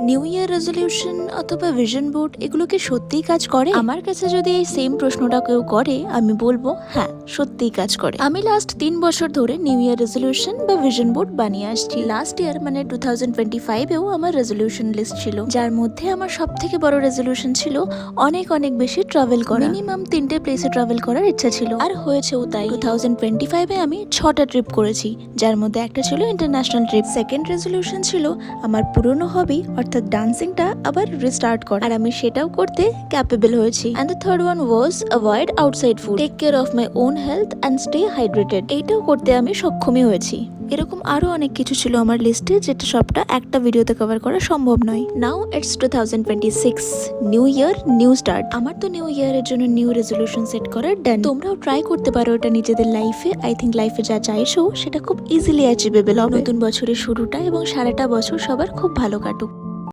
New year resolution অথবা vision board এগুলো কি সত্যিই কাজ করে? আমার কাছে যদি এই সেম প্রশ্নটা কেউ করে, আমি বলবো হ্যাঁ, সত্যিই কাজ করে। আমি লাস্ট 3 বছর ধরে নিউ ইয়ার রেজলিউশন বা ভিশন বোর্ড বানিয়ে আসছি। লাস্ট ইয়ার মানে 2025-এও আমার রেজলিউশন লিস্ট ছিল, যার মধ্যে আমার সব থেকে বড় রেজলিউশন ছিল অনেক অনেক বেশি ট্রাভেল করা। মিনিমাম 3টে প্লেসে ট্রাভেল করার ইচ্ছা ছিল, আর হয়েছেও তাই। 2025-এ আমি 6টা ট্রিপ করেছি, যার মধ্যে একটা ছিল ইন্টারন্যাশনাল ট্রিপ। সেকেন্ড রেজলিউশন ছিল আমার পুরনো হবি অর্থাৎ ডান্সিংটা আবার রিস্টার্ট করা, আর আমি সেটাও করতে ক্যাপেবল হয়েছি। And the third one was avoid outside food, take care of my own health and stay hydrated. এইটাও করতে আমি সক্ষমই হয়েছি। এরকম আরো অনেক কিছু ছিল আমার লিস্টে, যেটা সবটা একটা ভিডিওতে কভার করা সম্ভব নয়। Now it's 2026, new year, new start. আমার তো নিউ ইয়ারের জন্য নিউ রেজলিউশন সেট করার ডান। তোমরাও ট্রাই করতে পারো এটা নিজেদের লাইফে। আই থিঙ্ক লাইফে যা চাইছো সেটা খুব ইজিলি অ্যাচিভেবল হবে। নতুন বছরের শুরুটা এবং সারাটা বছর সবার খুব ভালো কাটুক।